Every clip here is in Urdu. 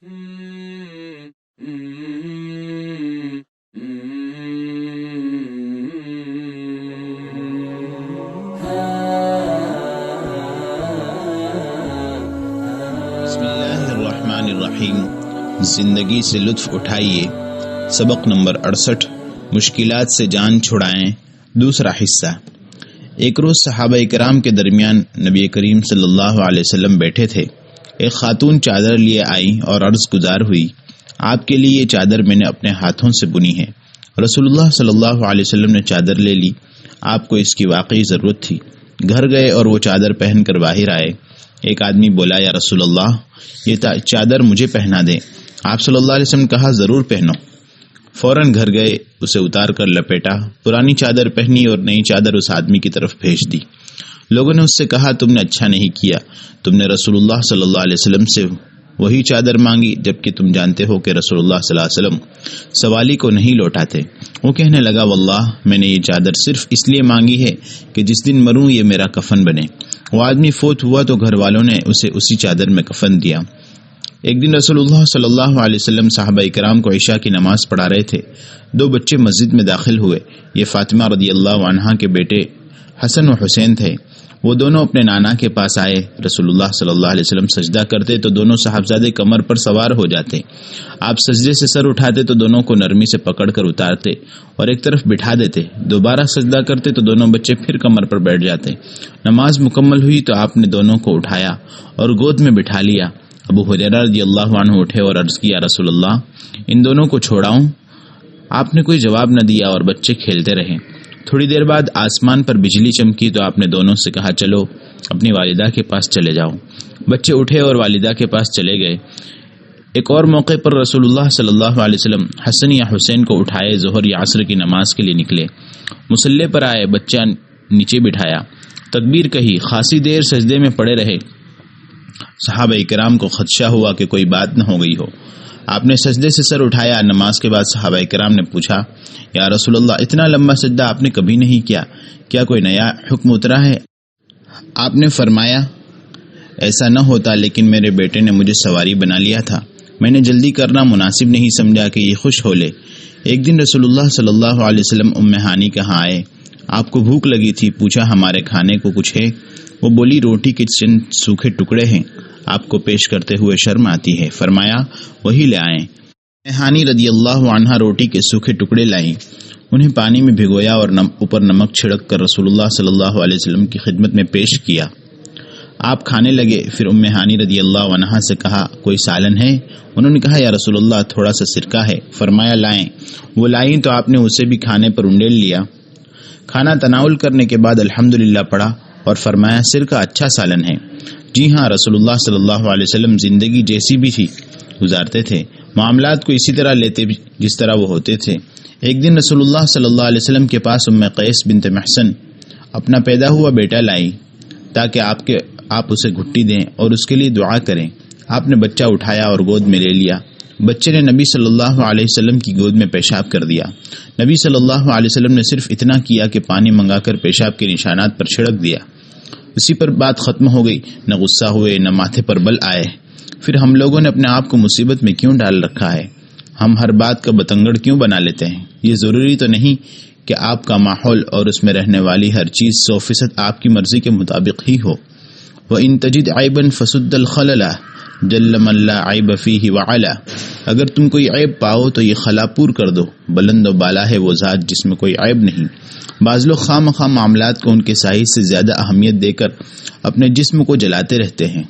بسم اللہ الرحمن الرحیم۔ زندگی سے لطف اٹھائیے۔ سبق نمبر 68، مشکلات سے جان چھڑائیں، دوسرا حصہ۔ ایک روز صحابہ کرام کے درمیان نبی کریم صلی اللہ علیہ وسلم بیٹھے تھے۔ ایک خاتون چادر لیے آئی اور عرض گزار ہوئی، آپ کے لیے یہ چادر میں نے اپنے ہاتھوں سے بنی ہے۔ رسول اللہ صلی اللہ علیہ وسلم نے چادر لے لی، آپ کو اس کی واقعی ضرورت تھی۔ گھر گئے اور وہ چادر پہن کر باہر آئے۔ ایک آدمی بولا، یا رسول اللہ، یہ چادر مجھے پہنا دیں۔ آپ صلی اللہ علیہ وسلم نے کہا، ضرور پہنو۔ فوراً گھر گئے، اسے اتار کر لپیٹا، پرانی چادر پہنی اور نئی چادر اس آدمی کی طرف بھیج دی۔ لوگوں نے اس سے کہا، تم نے اچھا نہیں کیا، تم نے رسول اللہ صلی اللہ علیہ وسلم سے وہی چادر مانگی، جبکہ تم جانتے ہو کہ رسول اللہ صلی اللہ علیہ وسلم سوالی کو نہیں لوٹاتے۔ وہ کہنے لگا، واللہ میں نے یہ چادر صرف اس لیے مانگی ہے کہ جس دن مروں یہ میرا کفن بنے۔ وہ آدمی فوت ہوا تو گھر والوں نے اسے اسی چادر میں کفن دیا۔ ایک دن رسول اللہ صلی اللہ علیہ وسلم صحابہ کرام کو عشاء کی نماز پڑھا رہے تھے۔ دو بچے مسجد میں داخل ہوئے۔ یہ فاطمہ رضی اللہ عنہا کے بیٹے حسن و حسین تھے۔ وہ دونوں اپنے نانا کے پاس آئے۔ رسول اللہ صلی اللہ علیہ وسلم سجدہ کرتے تو دونوں صاحبزادے کمر پر سوار ہو جاتے۔ آپ سجدے سے سر اٹھاتے تو دونوں کو نرمی سے پکڑ کر اتارتے اور ایک طرف بٹھا دیتے۔ دوبارہ سجدہ کرتے تو دونوں بچے پھر کمر پر بیٹھ جاتے۔ نماز مکمل ہوئی تو آپ نے دونوں کو اٹھایا اور گود میں بٹھا لیا۔ ابو ہریرہ رضی اللہ عنہ اٹھے اور عرض کیا، رسول اللہ، ان دونوں کو چھوڑاؤں؟ آپ نے کوئی جواب نہ دیا اور بچے کھیلتے رہے۔ تھوڑی دیر بعد آسمان پر بجلی چمکی تو آپ نے دونوں سے کہا، چلو اپنی والدہ کے پاس چلے جاؤ۔ بچے اٹھے اور والدہ کے پاس چلے گئے۔ ایک اور موقع پر رسول اللہ صلی اللہ علیہ وسلم حسن یا حسین کو اٹھائے ظہر یا عصر کی نماز کے لیے نکلے۔ مصلی پر آئے، بچہ نیچے بٹھایا، تکبیر کہی، خاصی دیر سجدے میں پڑے رہے۔ صحابہ کرام کو خدشہ ہوا کہ کوئی بات نہ ہو گئی ہو۔ آپ نے سجدے سے سر اٹھایا۔ نماز کے بعد صحابہ کرام نے پوچھا، یا رسول اللہ، اتنا لمبا سجدہ آپ نے کبھی نہیں کیا، کیا کوئی نیا حکم اترا ہے؟ آپ نے فرمایا، ایسا نہ ہوتا، لیکن میرے بیٹے نے مجھے سواری بنا لیا تھا، میں نے جلدی کرنا مناسب نہیں سمجھا کہ یہ خوش ہو لے۔ ایک دن رسول اللہ صلی اللہ علیہ وسلم ام ہانی کہاں آئے۔ آپ کو بھوک لگی تھی، پوچھا ہمارے کھانے کو کچھ ہے؟ وہ بولی، روٹی کے چند سوکھے ٹکڑے ہیں، آپ کو پیش کرتے ہوئے شرم آتی ہے۔ فرمایا، وہی لے آئیں۔ ہانی رضی اللہ عنہا روٹی کے سوکھے ٹکڑے لائیں، انہیں پانی میں بھگویا اور اوپر نمک چھڑک کر رسول اللہ صلی اللہ علیہ وسلم کی خدمت میں پیش کیا۔ آپ کھانے لگے۔ پھر ام ہانی رضی اللہ عنہا سے کہا، کوئی سالن ہے؟ انہوں نے کہا، یا رسول اللہ، تھوڑا سا سرکہ ہے۔ فرمایا، لائیں۔ وہ لائیں تو آپ نے اسے بھی کھانے پر انڈیل لیا۔ کھانا تناول کرنے کے بعد الحمدللہ پڑھا اور فرمایا، سرکہ اچھا سالن ہے۔ جی ہاں، رسول اللہ صلی اللہ علیہ وسلم زندگی جیسی بھی تھی گزارتے تھے، معاملات کو اسی طرح لیتے جس طرح وہ ہوتے تھے۔ ایک دن رسول اللہ صلی اللہ علیہ وسلم کے پاس ام قیس بنت محصن اپنا پیدا ہوا بیٹا لائی تاکہ آپ اسے گھٹی دیں اور اس کے لیے دعا کریں۔ آپ نے بچہ اٹھایا اور گود میں لے لیا۔ بچے نے نبی صلی اللہ علیہ وسلم کی گود میں پیشاب کر دیا۔ نبی صلی اللہ علیہ وسلم نے صرف اتنا کیا کہ پانی منگا کر پیشاب کے نشانات پر چھڑک دیا۔ اسی پر بات ختم ہو گئی۔ نہ غصہ ہوئے، نہ ماتھے پر بل آئے۔ پھر ہم لوگوں نے اپنے آپ کو مصیبت میں کیوں ڈال رکھا ہے؟ ہم ہر بات کا بتنگڑ کیوں بنا لیتے ہیں؟ یہ ضروری تو نہیں کہ آپ کا ماحول اور اس میں رہنے والی ہر چیز 100% آپ کی مرضی کے مطابق ہی ہو۔ وَإِن تَجِدْ عَيْبًا فَسُدَّ الْخَلَلَ جَلَّ مَن لَا عَيْبَ فِيهِ وَعَلَا۔ اگر تم کوئی عیب پاؤ تو یہ خلا پور کر دو، بلند و بالا ہے وہ ذات جس میں کوئی عیب نہیں۔ بعض لوگ خواہ مخواہ معاملات کو ان کے سائز سے زیادہ اہمیت دے کر اپنے جسم کو جلاتے رہتے ہیں۔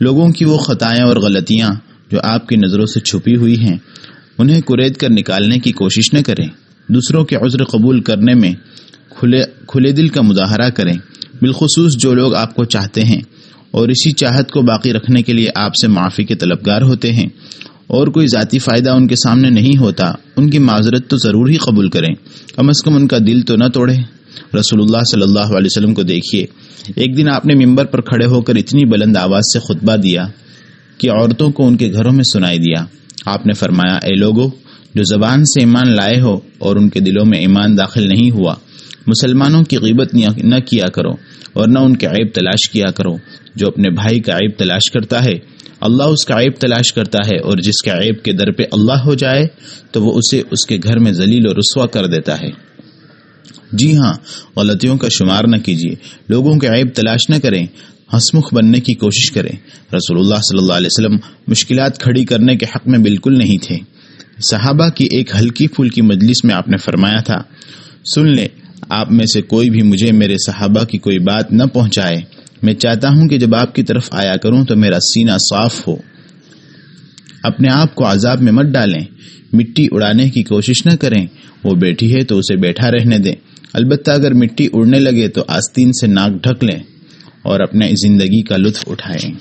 لوگوں کی وہ خطائیں اور غلطیاں جو آپ کی نظروں سے چھپی ہوئی ہیں، انہیں کرید کر نکالنے کی کوشش نہ کریں۔ دوسروں کے عذر قبول کرنے میں کھلے دل کا مظاہرہ کریں، بالخصوص جو لوگ آپ کو چاہتے ہیں اور اسی چاہت کو باقی رکھنے کے لیے آپ سے معافی کے طلبگار ہوتے ہیں، اور کوئی ذاتی فائدہ ان کے سامنے نہیں ہوتا، ان کی معذرت تو ضرور ہی قبول کریں، کم از کم ان کا دل تو نہ توڑیں۔ رسول اللہ صلی اللہ علیہ وسلم کو دیکھیے، ایک دن آپ نے ممبر پر کھڑے ہو کر اتنی بلند آواز سے خطبہ دیا کہ عورتوں کو ان کے گھروں میں سنائی دیا۔ آپ نے فرمایا، اے لوگو، جو زبان سے ایمان لائے ہو اور ان کے دلوں میں ایمان داخل نہیں ہوا، مسلمانوں کی غیبت نہ کیا کرو اور نہ ان کے عیب تلاش کیا کرو۔ جو اپنے بھائی کا عیب تلاش کرتا ہے اللہ اس کا عیب تلاش کرتا ہے، اور جس کے عیب کے در پہ اللہ ہو جائے تو وہ اسے اس کے گھر میں ذلیل و رسوا کر دیتا ہے۔ جی ہاں، غلطیوں کا شمار نہ کیجیے، لوگوں کے عیب تلاش نہ کریں، ہنسمکھ بننے کی کوشش کریں۔ رسول اللہ صلی اللہ علیہ وسلم مشکلات کھڑی کرنے کے حق میں بالکل نہیں تھے۔ صحابہ کی ایک ہلکی پھلکی مجلس میں آپ نے فرمایا تھا، سن لیں، آپ میں سے کوئی بھی مجھے میرے صحابہ کی کوئی بات نہ پہنچائے، میں چاہتا ہوں کہ جب آپ کی طرف آیا کروں تو میرا سینہ صاف ہو۔ اپنے آپ کو عذاب میں مت ڈالیں، مٹی اڑانے کی کوشش نہ کریں، وہ بیٹھی ہے تو اسے بیٹھا رہنے دیں، البتہ اگر مٹی اڑنے لگے تو آستین سے ناک ڈھک لیں اور اپنے زندگی کا لطف اٹھائیں۔